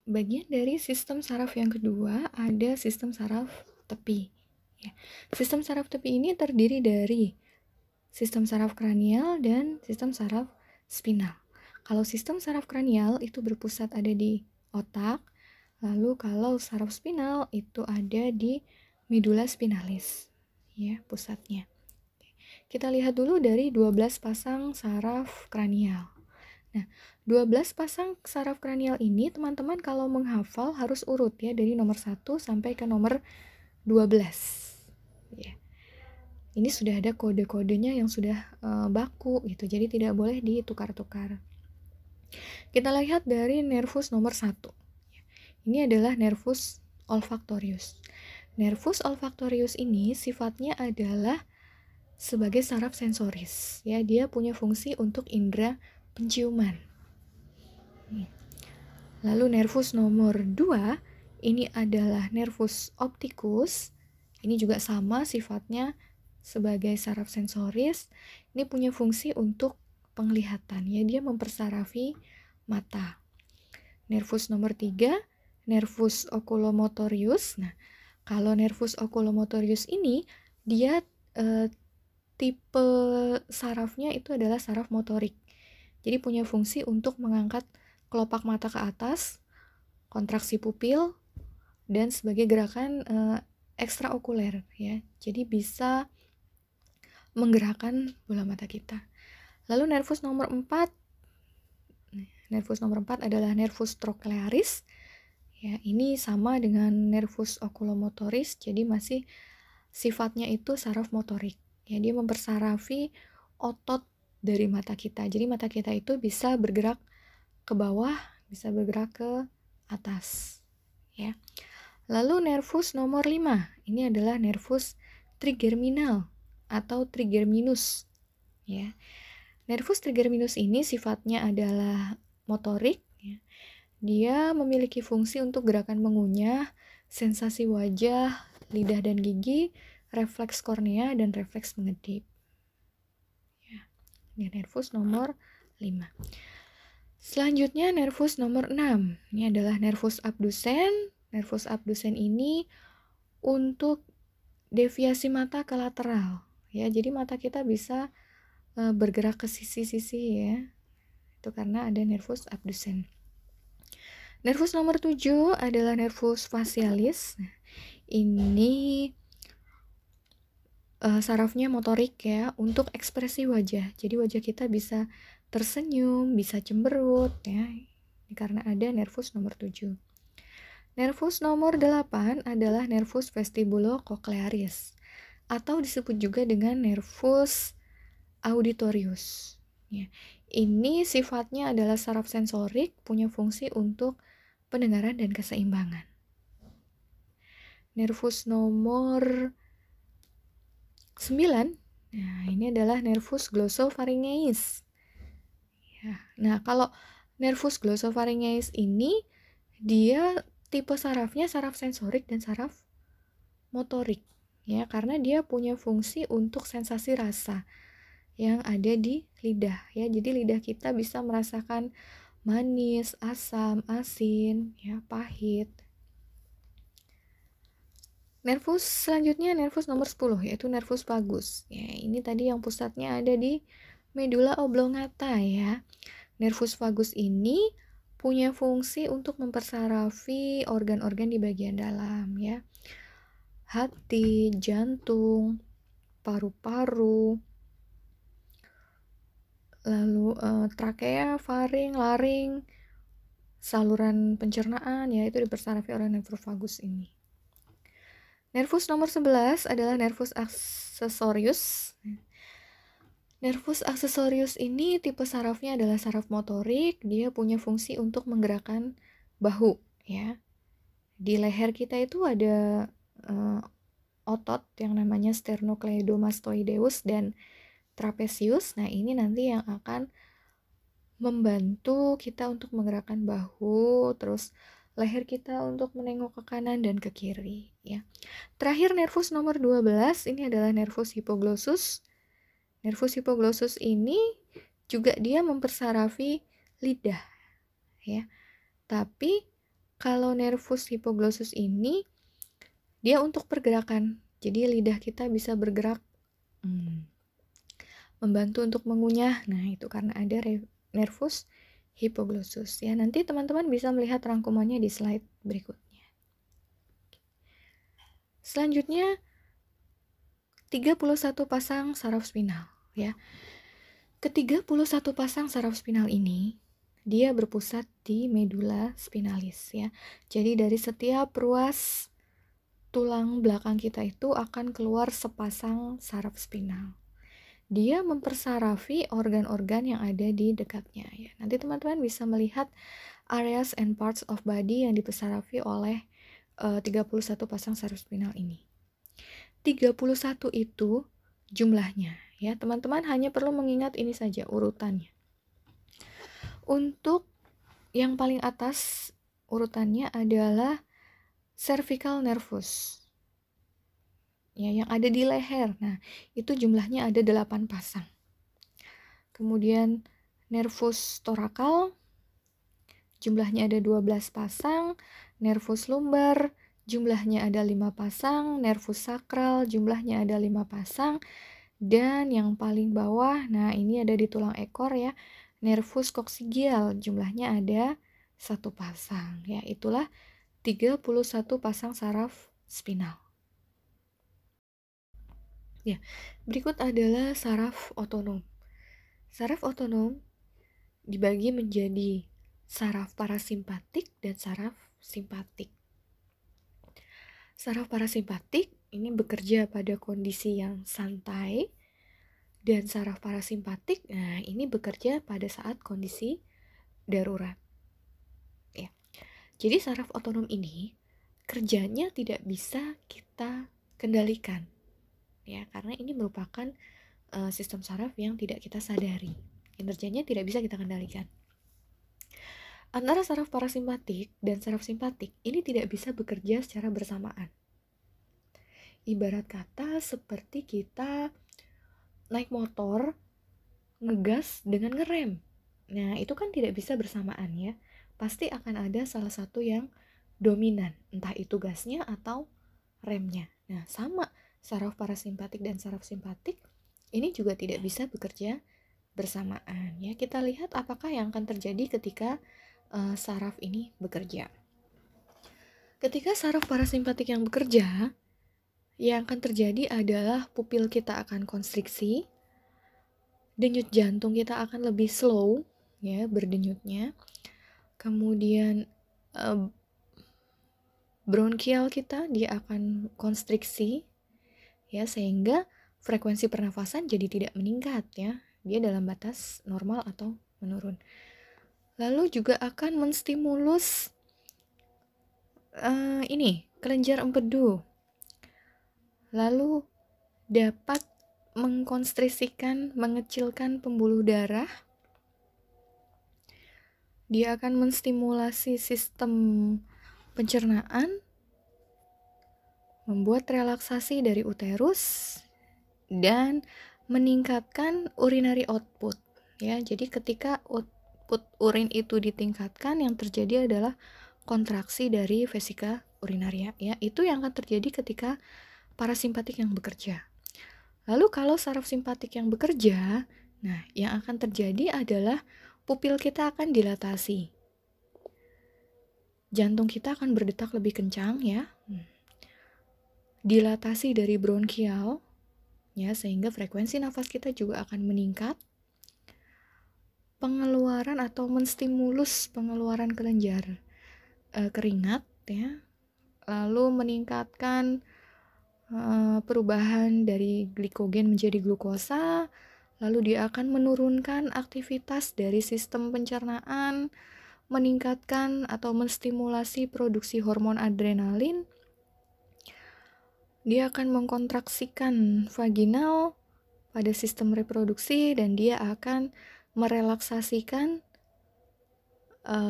Bagian dari sistem saraf yang kedua ada sistem saraf tepi. Ya. Sistem saraf tepi ini terdiri dari sistem saraf kranial dan sistem saraf spinal. Kalau sistem saraf kranial itu berpusat ada di otak, lalu kalau saraf spinal itu ada di medula spinalis, ya pusatnya. Kita lihat dulu dari 12 pasang saraf kranial. Nah, 12 pasang saraf kranial ini teman-teman kalau menghafal harus urut ya dari nomor 1 sampai ke nomor 12. Ya. Ini sudah ada kode-kodenya yang sudah baku gitu. Jadi tidak boleh ditukar-tukar. Kita lihat dari nervus nomor 1. Ini adalah nervus olfaktorius. Nervus olfaktorius ini sifatnya adalah sebagai saraf sensoris. Ya, dia punya fungsi untuk indera penciuman. Lalu nervus nomor 2, ini adalah nervus opticus. Ini juga sama sifatnya sebagai saraf sensoris. Ini punya fungsi untuk penglihatan, ya, dia mempersarafi mata. Nervus nomor 3, nervus oculomotorius. Nah, kalau nervus oculomotorius ini dia tipe sarafnya itu adalah saraf motorik. Jadi punya fungsi untuk mengangkat kelopak mata ke atas, kontraksi pupil, dan sebagai gerakan ekstraokuler ya. Jadi bisa menggerakkan bola mata kita. Lalu nervus nomor 4 adalah nervus trochlearis. Ya, ini sama dengan nervus oculomotoris, jadi masih sifatnya itu saraf motorik. Ya, dia mempersarafi otot dari mata kita. Jadi mata kita itu bisa bergerak ke bawah, bisa bergerak ke atas. Ya. Lalu nervus nomor 5, ini adalah nervus trigeminal atau trigeminus. Ya. Nervus trigeminus ini sifatnya adalah motorik. Ya. Dia memiliki fungsi untuk gerakan mengunyah, sensasi wajah, lidah dan gigi, refleks kornea, dan refleks mengedip. Ya. Ini nervus nomor 5. Selanjutnya nervus nomor 6. Ini adalah nervus abdusen. Nervus abdusen ini untuk deviasi mata ke lateral. Ya, jadi mata kita bisa bergerak ke sisi-sisi ya. Itu karena ada nervus abdusen. Nervus nomor 7 adalah nervus facialis. Ini sarafnya motorik ya, untuk ekspresi wajah. Jadi wajah kita bisa tersenyum, bisa cemberut ya. Ini karena ada nervus nomor 7. Nervus nomor 8 adalah nervus vestibulocochlearis atau disebut juga dengan nervus auditorius. Ya. Ini sifatnya adalah saraf sensorik, punya fungsi untuk pendengaran dan keseimbangan. Nervus nomor 9, nah ini adalah nervus glossopharyngeus. Ya. Nah, kalau nervus glossopharyngeus ini dia tipe sarafnya saraf sensorik dan saraf motorik. Ya, karena dia punya fungsi untuk sensasi rasa yang ada di lidah ya. Jadi lidah kita bisa merasakan manis, asam, asin, ya, pahit. Nervus selanjutnya nervus nomor 10 yaitu nervus vagus. Ya, ini tadi yang pusatnya ada di medula oblongata ya. Nervus vagus ini punya fungsi untuk mempersarafi organ-organ di bagian dalam ya. Hati, jantung, paru-paru, lalu trakea, faring, laring, saluran pencernaan ya, itu dipersarafi oleh nervus vagus ini. Nervus nomor 11 adalah nervus accessorius. Nervus accessorius ini tipe sarafnya adalah saraf motorik, dia punya fungsi untuk menggerakkan bahu ya. Di leher kita itu ada otot yang namanya sternocleidomastoideus dan trapezius. Nah, ini nanti yang akan membantu kita untuk menggerakkan bahu, terus leher kita untuk menengok ke kanan dan ke kiri ya. Terakhir nervus nomor 12 ini adalah nervus hipoglossus. Nervus hipoglossus ini juga dia mempersarafi lidah ya. Tapi Kalau nervus hipoglossus ini dia untuk pergerakan. Jadi lidah kita bisa bergerak, membantu untuk mengunyah. Nah, itu karena ada nervus hipoglossus ya. Nanti teman-teman bisa melihat rangkumannya di slide berikutnya. Selanjutnya 31 pasang saraf spinal ya. Ke-31 pasang saraf spinal ini dia berpusat di medula spinalis ya. Jadi dari setiap ruas tulang belakang kita itu akan keluar sepasang saraf spinal. Dia mempersarafi organ-organ yang ada di dekatnya ya. Nanti teman-teman bisa melihat areas and parts of body yang dipersarafi oleh 31 pasang saraf spinal ini. 31 itu jumlahnya ya. Teman-teman hanya perlu mengingat ini saja urutannya. Untuk yang paling atas urutannya adalah cervical nervus. Ya, yang ada di leher. Nah, itu jumlahnya ada 8 pasang. Kemudian nervus thoracal jumlahnya ada 12 pasang, nervus lumbar jumlahnya ada 5 pasang, nervus sakral jumlahnya ada 5 pasang, dan yang paling bawah, nah ini ada di tulang ekor ya, nervus coccygeal jumlahnya ada 1 pasang ya. Itulah 31 pasang saraf spinal. Ya, berikut adalah saraf otonom. Saraf otonom dibagi menjadi saraf parasimpatik dan saraf simpatik. Saraf parasimpatik ini bekerja pada kondisi yang santai, dan saraf parasimpatik, nah ini bekerja pada saat kondisi darurat. Ya. Jadi saraf otonom ini kerjanya tidak bisa kita kendalikan, ya, karena ini merupakan sistem saraf yang tidak kita sadari. Kinerjanya tidak bisa kita kendalikan. Antara saraf parasimpatik dan saraf simpatik ini tidak bisa bekerja secara bersamaan. Ibarat kata seperti kita naik motor, ngegas dengan ngerem. Nah, itu kan tidak bisa bersamaan ya. Pasti akan ada salah satu yang dominan, entah itu gasnya atau remnya. Nah, sama saraf parasimpatik dan saraf simpatik ini juga tidak bisa bekerja bersamaan ya. Kita lihat apakah yang akan terjadi ketika saraf ini bekerja. Ketika saraf parasimpatik yang bekerja, yang akan terjadi adalah pupil kita akan konstriksi, denyut jantung kita akan lebih slow ya berdenyutnya, kemudian bronkial kita dia akan konstriksi ya, sehingga frekuensi pernafasan jadi tidak meningkat ya, dia dalam batas normal atau menurun. Lalu juga akan menstimulus kelenjar empedu. Lalu dapat mengkonstrisikan, mengecilkan pembuluh darah. Dia akan menstimulasi sistem pencernaan, membuat relaksasi dari uterus, dan meningkatkan urinary output. Ya, jadi ketika output urin itu ditingkatkan, yang terjadi adalah kontraksi dari vesika urinaria. Ya, itu yang akan terjadi ketika parasimpatik yang bekerja. Lalu kalau saraf simpatik yang bekerja, nah yang akan terjadi adalah pupil kita akan dilatasi. Jantung kita akan berdetak lebih kencang ya. Dilatasi dari bronkial ya, sehingga frekuensi nafas kita juga akan meningkat. Pengeluaran atau menstimulus pengeluaran kelenjar keringat ya. Lalu meningkatkan perubahan dari glikogen menjadi glukosa, lalu dia akan menurunkan aktivitas dari sistem pencernaan, meningkatkan atau menstimulasi produksi hormon adrenalin, dia akan mengkontraksikan vaginal pada sistem reproduksi, dan dia akan merelaksasikan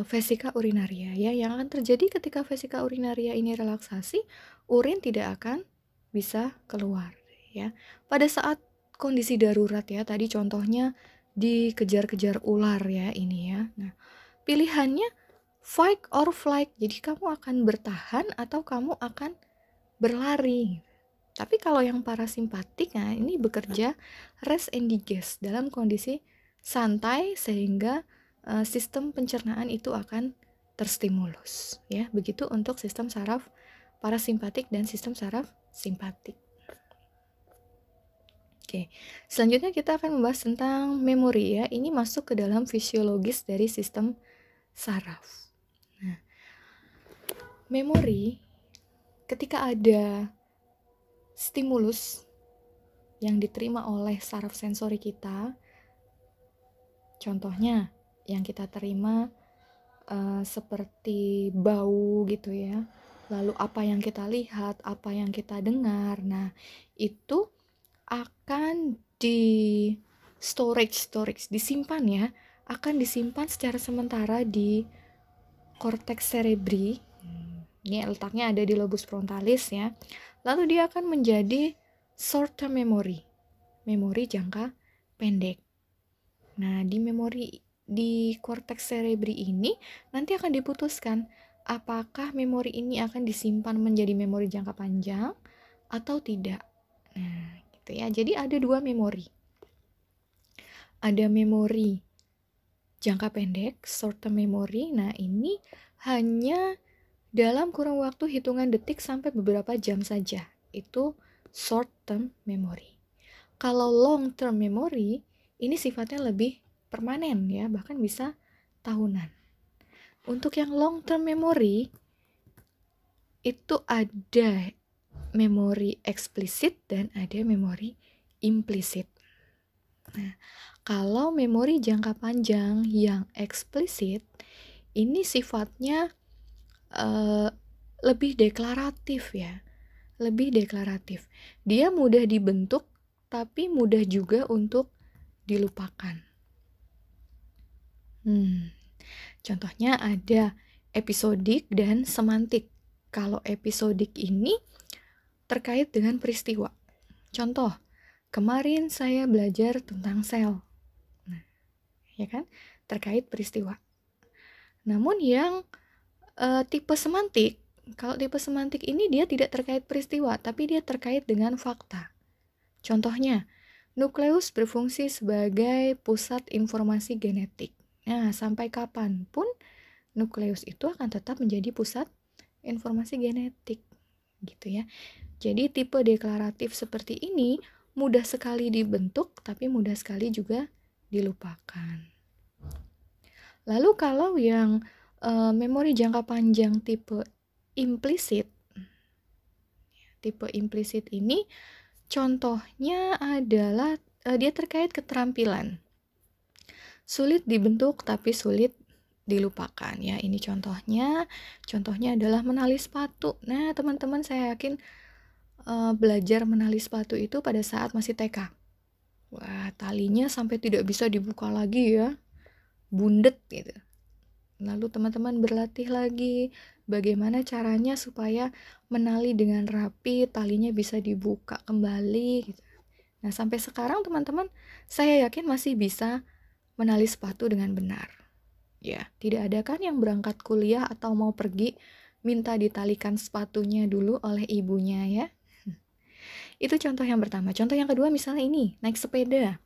vesika urinaria ya. Yang akan terjadi ketika vesika urinaria ini relaksasi, urin tidak akan bisa keluar ya. Pada saat kondisi darurat ya, tadi contohnya dikejar-kejar ular ya ini ya. Nah, pilihannya fight or flight. Jadi kamu akan bertahan atau kamu akan berlari. Tapi kalau yang parasimpatik, nah ini bekerja rest and digest dalam kondisi santai sehingga sistem pencernaan itu akan terstimulus. Ya, begitu untuk sistem saraf parasimpatik dan sistem saraf simpatik. Oke, selanjutnya kita akan membahas tentang memori ya. Ini masuk ke dalam fisiologis dari sistem saraf. Nah, memori ketika ada stimulus yang diterima oleh saraf sensori kita, contohnya yang kita terima seperti bau gitu ya, lalu apa yang kita lihat, apa yang kita dengar, nah itu akan disimpan ya, akan disimpan secara sementara di korteks cerebri. Ini letaknya ada di lobus frontalis ya. Lalu dia akan menjadi short term memory, memori jangka pendek. Nah, di korteks cerebri ini nanti akan diputuskan apakah memori ini akan disimpan menjadi memori jangka panjang atau tidak. Nah, gitu ya. Jadi ada dua memori. Ada memori jangka pendek, short term memory. Nah, ini hanya dalam kurun waktu hitungan detik sampai beberapa jam saja. Itu short term memory. Kalau long term memory, ini sifatnya lebih permanen ya, bahkan bisa tahunan. Untuk yang long term memory, itu ada memori eksplisit dan ada memori implisit. Nah, kalau memori jangka panjang yang eksplisit, ini sifatnya lebih deklaratif ya, lebih deklaratif. Dia mudah dibentuk, tapi mudah juga untuk dilupakan. Contohnya ada episodik dan semantik. Kalau episodik ini terkait dengan peristiwa. Contoh, kemarin saya belajar tentang sel. Nah, ya kan? Terkait peristiwa. Namun yang tipe semantik, kalau tipe semantik ini dia tidak terkait peristiwa, tapi dia terkait dengan fakta. Contohnya, nukleus berfungsi sebagai pusat informasi genetik. Nah, sampai kapanpun nukleus itu akan tetap menjadi pusat informasi genetik, gitu ya. Jadi tipe deklaratif seperti ini mudah sekali dibentuk, tapi mudah sekali juga dilupakan. Lalu kalau yang memori jangka panjang tipe implisit ini contohnya adalah dia terkait keterampilan. Sulit dibentuk tapi sulit dilupakan ya. Ini contohnya adalah menali sepatu. Nah, teman-teman saya yakin belajar menali sepatu itu pada saat masih TK. Wah, talinya sampai tidak bisa dibuka lagi ya. Bundet gitu. Lalu teman-teman berlatih lagi bagaimana caranya supaya menali dengan rapi, talinya bisa dibuka kembali gitu. Nah, sampai sekarang teman-teman saya yakin masih bisa menali sepatu dengan benar. Ya, tidak ada kan yang berangkat kuliah atau mau pergi minta ditalikan sepatunya dulu oleh ibunya ya. Itu contoh yang pertama. Contoh yang kedua misalnya ini, naik sepeda.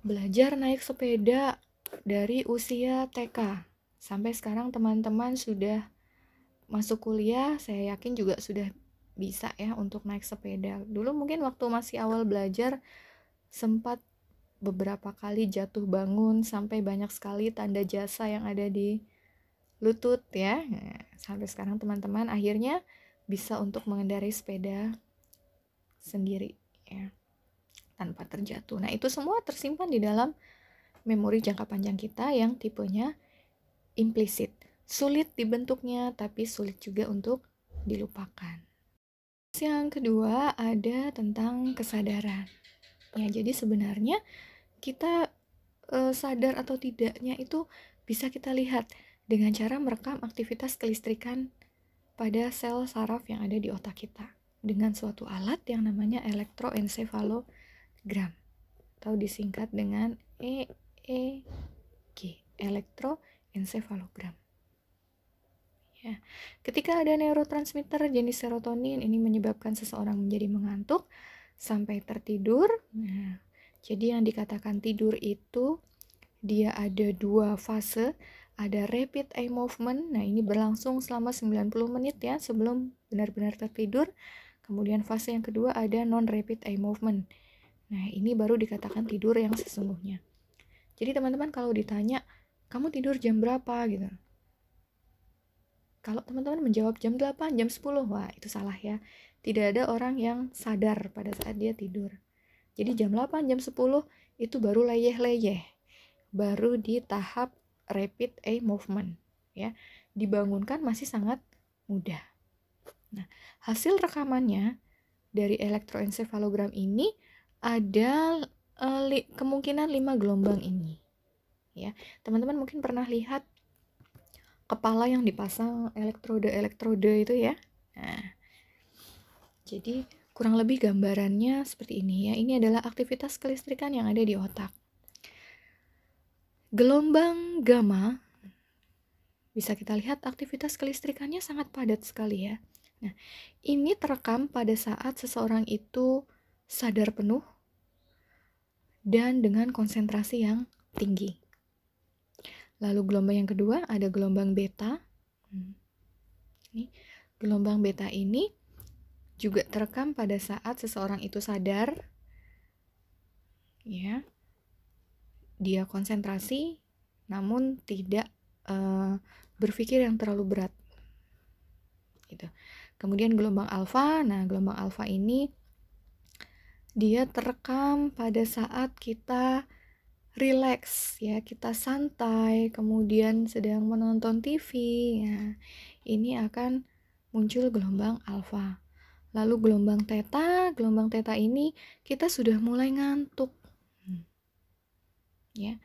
Belajar naik sepeda dari usia TK sampai sekarang teman-teman sudah masuk kuliah, saya yakin juga sudah bisa ya untuk naik sepeda. Dulu mungkin waktu masih awal belajar sempat beberapa kali jatuh bangun sampai banyak sekali tanda jasa yang ada di lutut ya. Nah, sampai sekarang teman-teman akhirnya bisa untuk mengendarai sepeda sendiri ya, tanpa terjatuh. Nah, itu semua tersimpan di dalam memori jangka panjang kita yang tipenya implisit. Sulit dibentuknya, tapi sulit juga untuk dilupakan. Yang kedua ada tentang kesadaran. Ya, jadi sebenarnya kita sadar atau tidaknya itu bisa kita lihat dengan cara merekam aktivitas kelistrikan pada sel saraf yang ada di otak kita dengan suatu alat yang namanya elektroensefalogram atau disingkat dengan EEG, elektroensefalogram. Ya. Ketika ada neurotransmitter jenis serotonin, ini menyebabkan seseorang menjadi mengantuk sampai tertidur. Nah, jadi yang dikatakan tidur itu dia ada 2 fase, ada rapid eye movement. Nah, ini berlangsung selama 90 menit ya sebelum benar-benar tertidur. Kemudian fase yang kedua ada non-rapid eye movement. Nah, ini baru dikatakan tidur yang sesungguhnya. Jadi teman-teman kalau ditanya, kamu tidur jam berapa gitu. Kalau teman-teman menjawab jam 8, jam 10, wah itu salah ya. Tidak ada orang yang sadar pada saat dia tidur. Jadi jam 8, jam 10 itu baru leyeh-leyeh. Baru di tahap rapid eye movement ya. Dibangunkan masih sangat mudah. Nah, hasil rekamannya dari elektroensefalogram ini ada kemungkinan 5 gelombang ini. Ya, teman-teman mungkin pernah lihat kepala yang dipasang elektrode itu ya. Nah, jadi kurang lebih gambarannya seperti ini ya. Ini adalah aktivitas kelistrikan yang ada di otak. Gelombang gamma bisa kita lihat aktivitas kelistrikannya sangat padat sekali ya. Nah, ini terekam pada saat seseorang itu sadar penuh dan dengan konsentrasi yang tinggi. Lalu gelombang yang kedua ada gelombang beta. Ini gelombang beta ini juga terekam pada saat seseorang itu sadar, ya, dia konsentrasi, namun tidak berpikir yang terlalu berat, gitu. Kemudian gelombang alfa, nah gelombang alfa ini dia terekam pada saat kita relax, ya, kita santai, kemudian sedang menonton TV, ya, ini akan muncul gelombang alfa. Lalu gelombang theta ini kita sudah mulai ngantuk, ya,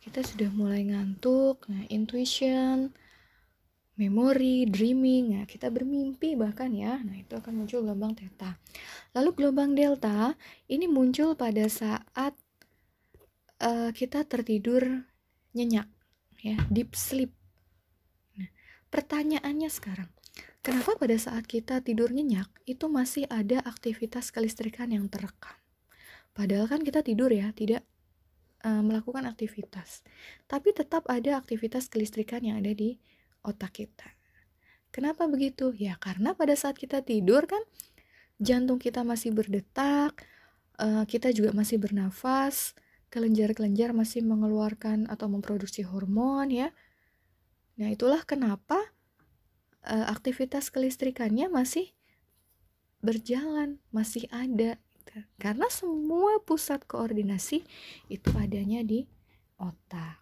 kita sudah mulai ngantuk. Nah, intuition, memory, dreaming, nah kita bermimpi bahkan ya, nah itu akan muncul gelombang theta. Lalu gelombang delta ini muncul pada saat kita tertidur nyenyak, ya, deep sleep. Nah, pertanyaannya sekarang, kenapa pada saat kita tidur nyenyak itu masih ada aktivitas kelistrikan yang terekam? Padahal kan kita tidur ya, tidak melakukan aktivitas, tapi tetap ada aktivitas kelistrikan yang ada di otak kita. Kenapa begitu? Ya karena pada saat kita tidur kan jantung kita masih berdetak, kita juga masih bernafas, kelenjar-kelenjar masih mengeluarkan atau memproduksi hormon ya. Nah, itulah kenapa aktivitas kelistrikannya masih berjalan, masih ada gitu. Karena semua pusat koordinasi itu adanya di otak.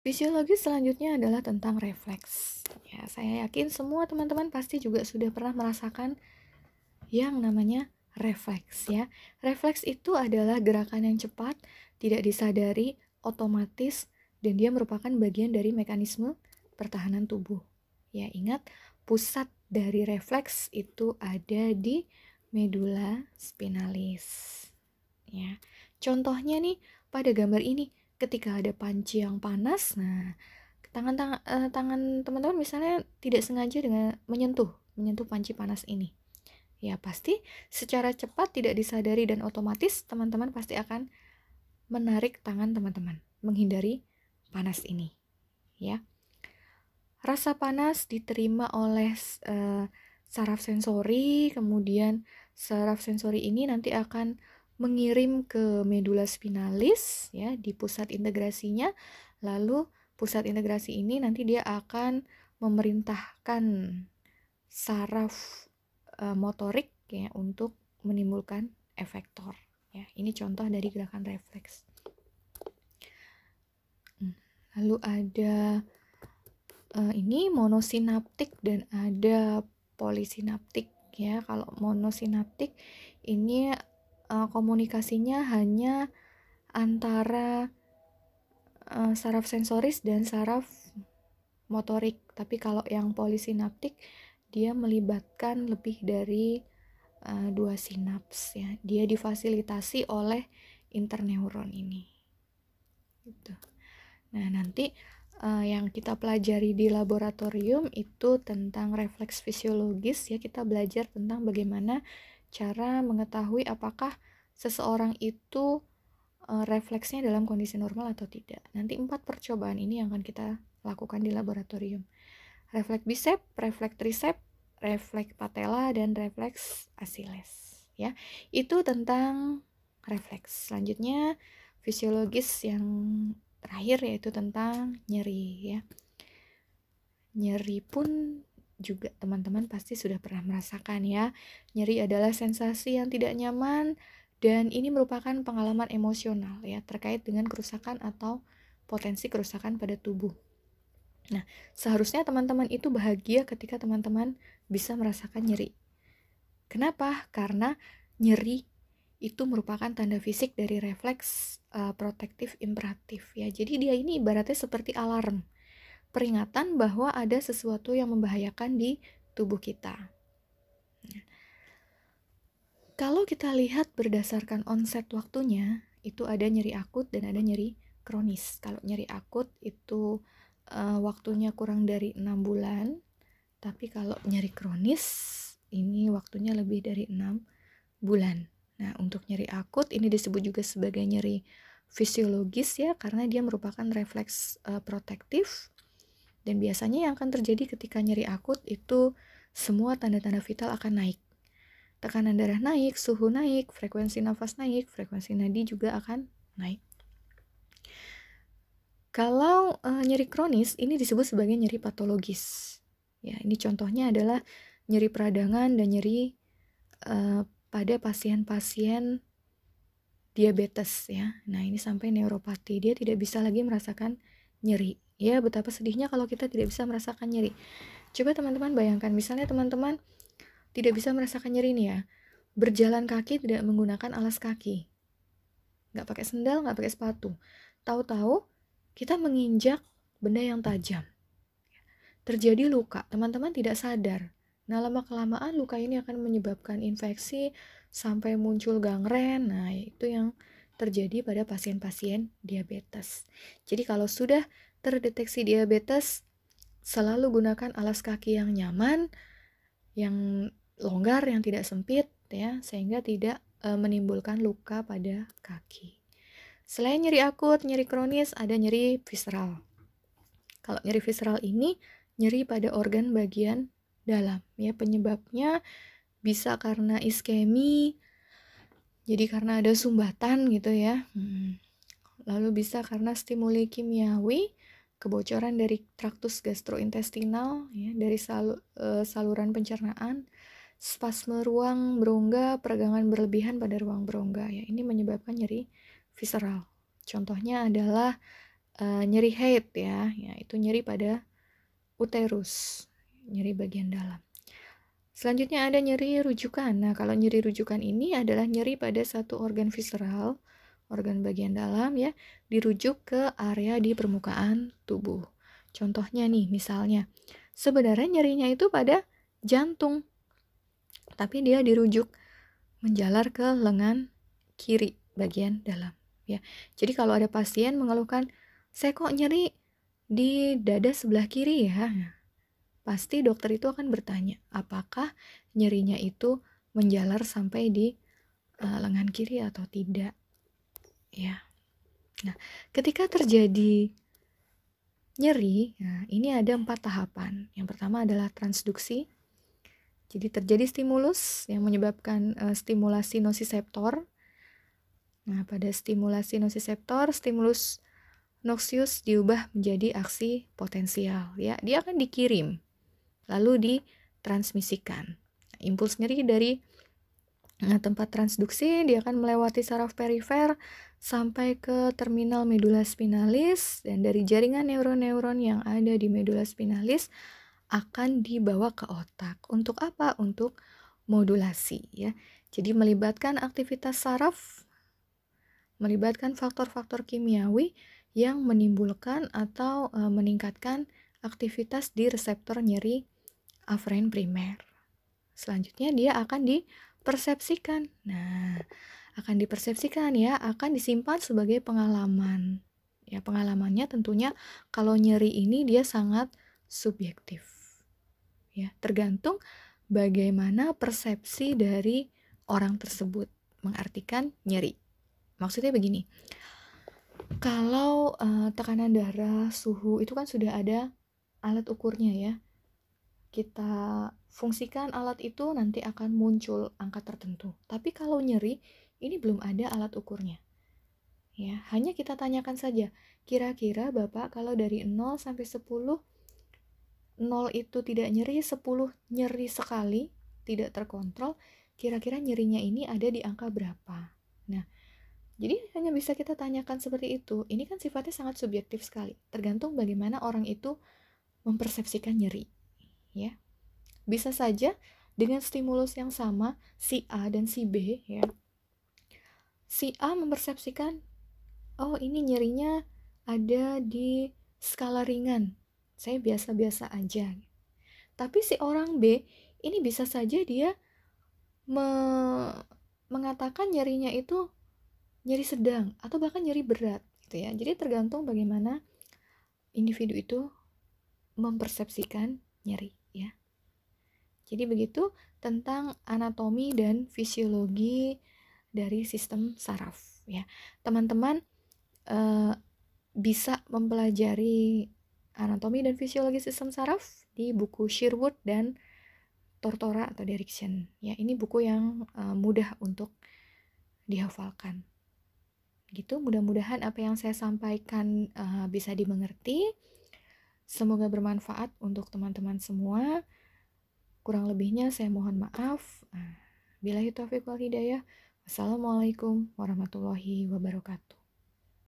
Fisiologi selanjutnya adalah tentang refleks. Ya, saya yakin semua teman-teman pasti juga sudah pernah merasakan yang namanya refleks ya. Refleks itu adalah gerakan yang cepat, tidak disadari, otomatis, dan dia merupakan bagian dari mekanisme pertahanan tubuh. Ya, ingat pusat dari refleks itu ada di medula spinalis. Ya. Contohnya nih pada gambar ini, ketika ada panci yang panas, nah tangan teman-teman misalnya tidak sengaja dengan menyentuh panci panas ini. Ya pasti secara cepat tidak disadari dan otomatis teman-teman pasti akan menarik tangan teman-teman menghindari panas ini, ya. Rasa panas diterima oleh saraf sensori, kemudian saraf sensori ini nanti akan mengirim ke medula spinalis ya di pusat integrasinya. Lalu pusat integrasi ini nanti dia akan memerintahkan saraf motorik ya untuk menimbulkan efektor ya. Ini contoh dari gerakan refleks. Lalu ada ini monosinaptik dan ada polisinaptik ya. Kalau monosinaptik ini komunikasinya hanya antara saraf sensoris dan saraf motorik. Tapi kalau yang polisinaptik dia melibatkan lebih dari 2 sinaps ya. Dia difasilitasi oleh interneuron ini. Gitu. Nah, nanti yang kita pelajari di laboratorium itu tentang refleks fisiologis ya, kita belajar tentang bagaimana cara mengetahui apakah seseorang itu refleksnya dalam kondisi normal atau tidak. Nanti 4 percobaan ini yang akan kita lakukan di laboratorium. Refleks bicep, refleks tricep, refleks patella, dan refleks Achilles ya. Itu tentang refleks. Selanjutnya fisiologis yang terakhir yaitu tentang nyeri ya. Nyeri pun juga teman-teman pasti sudah pernah merasakan ya. Nyeri adalah sensasi yang tidak nyaman dan ini merupakan pengalaman emosional ya terkait dengan kerusakan atau potensi kerusakan pada tubuh. Nah, seharusnya teman-teman itu bahagia ketika teman-teman bisa merasakan nyeri. Kenapa? Karena nyeri itu merupakan tanda fisik dari refleks protektif imperatif ya. Jadi dia ini ibaratnya seperti alarm, peringatan bahwa ada sesuatu yang membahayakan di tubuh kita. Kalau kita lihat berdasarkan onset waktunya, itu ada nyeri akut dan ada nyeri kronis. Kalau nyeri akut itu waktunya kurang dari 6 bulan, tapi kalau nyeri kronis ini waktunya lebih dari 6 bulan. Nah, untuk nyeri akut ini disebut juga sebagai nyeri fisiologis ya, karena dia merupakan refleks protektif. Dan biasanya yang akan terjadi ketika nyeri akut itu semua tanda-tanda vital akan naik. Tekanan darah naik, suhu naik, frekuensi nafas naik, frekuensi nadi juga akan naik. Kalau nyeri kronis ini disebut sebagai nyeri patologis. Ya, ini contohnya adalah nyeri peradangan dan nyeri pada pasien-pasien diabetes ya. Nah, ini sampai neuropati. Dia tidak bisa lagi merasakan nyeri. Ya, betapa sedihnya kalau kita tidak bisa merasakan nyeri. Coba teman-teman bayangkan, misalnya teman-teman tidak bisa merasakan nyeri nih ya. Berjalan kaki tidak menggunakan alas kaki. Nggak pakai sendal, nggak pakai sepatu. Tahu-tahu kita menginjak benda yang tajam. Terjadi luka, teman-teman tidak sadar. Nah, lama-kelamaan luka ini akan menyebabkan infeksi sampai muncul gangren. Nah, itu yang terjadi pada pasien-pasien diabetes. Jadi kalau sudah terdeteksi diabetes, selalu gunakan alas kaki yang nyaman, yang longgar, yang tidak sempit ya, sehingga tidak menimbulkan luka pada kaki. Selain nyeri akut, nyeri kronis, ada nyeri visceral. Kalau nyeri visceral ini nyeri pada organ bagian dalam ya, penyebabnya bisa karena iskemi, jadi karena ada sumbatan gitu ya. Lalu bisa karena stimuli kimiawi, kebocoran dari traktus gastrointestinal ya, dari saluran pencernaan, spasme ruang berongga, peregangan berlebihan pada ruang berongga ya. Ini menyebabkan nyeri visceral. Contohnya adalah nyeri head ya, itu nyeri pada uterus, nyeri bagian dalam. Selanjutnya ada nyeri rujukan. Nah, kalau nyeri rujukan ini adalah nyeri pada satu organ visceral, organ bagian dalam ya, dirujuk ke area di permukaan tubuh. Contohnya nih, misalnya, sebenarnya nyerinya itu pada jantung, tapi dia dirujuk menjalar ke lengan kiri bagian dalam ya. Jadi kalau ada pasien mengeluhkan, saya kok nyeri di dada sebelah kiri ya, pasti dokter itu akan bertanya, apakah nyerinya itu menjalar sampai di lengan kiri atau tidak ya. Nah, ketika terjadi nyeri, nah ini ada 4 tahapan. Yang pertama adalah transduksi. Jadi terjadi stimulus yang menyebabkan stimulasi nosiseptor. Nah, pada stimulasi nosiseptor, stimulus noxious diubah menjadi aksi potensial ya. Dia akan dikirim lalu ditransmisikan. Impuls nyeri dari tempat transduksi dia akan melewati saraf perifer sampai ke terminal medula spinalis, dan dari jaringan neuron-neuron yang ada di medula spinalis akan dibawa ke otak. Untuk apa? Untuk modulasi ya. Jadi melibatkan aktivitas saraf, melibatkan faktor-faktor kimiawi yang menimbulkan atau meningkatkan aktivitas di reseptor nyeri aferen primer. Selanjutnya dia akan dipersepsikan. Nah, akan dipersepsikan ya, akan disimpan sebagai pengalaman Ya, pengalamannya tentunya kalau nyeri ini dia sangat subjektif. Ya, tergantung bagaimana persepsi dari orang tersebut mengartikan nyeri. Maksudnya begini, kalau tekanan darah, suhu itu kan sudah ada alat ukurnya ya. Kita fungsikan alat itu nanti akan muncul angka tertentu. Tapi kalau nyeri, ini belum ada alat ukurnya. Ya, hanya kita tanyakan saja, kira-kira Bapak kalau dari 0 sampai 10, 0 itu tidak nyeri, 10 nyeri sekali, tidak terkontrol, kira-kira nyerinya ini ada di angka berapa? Nah, jadi hanya bisa kita tanyakan seperti itu. Ini kan sifatnya sangat subjektif sekali, tergantung bagaimana orang itu mempersepsikan nyeri. Ya, bisa saja dengan stimulus yang sama, si A dan si B, ya. Si A mempersepsikan, oh ini nyerinya ada di skala ringan, saya biasa-biasa aja. Tapi si orang B, ini bisa saja dia mengatakan nyerinya itu nyeri sedang, atau bahkan nyeri berat, gitu ya. Jadi tergantung bagaimana individu itu mempersepsikan nyeri, ya. Jadi begitu tentang anatomi dan fisiologi dari sistem saraf, ya. Teman-teman bisa mempelajari anatomi dan fisiologi sistem saraf di buku Sherwood dan Tortora atau Derrickson. Ya, ini buku yang mudah untuk dihafalkan. Gitu, mudah-mudahan apa yang saya sampaikan bisa dimengerti. Semoga bermanfaat untuk teman-teman semua. Kurang lebihnya saya mohon maaf. Billahi taufiq wal hidayah. Wassalamualaikum warahmatullahi wabarakatuh.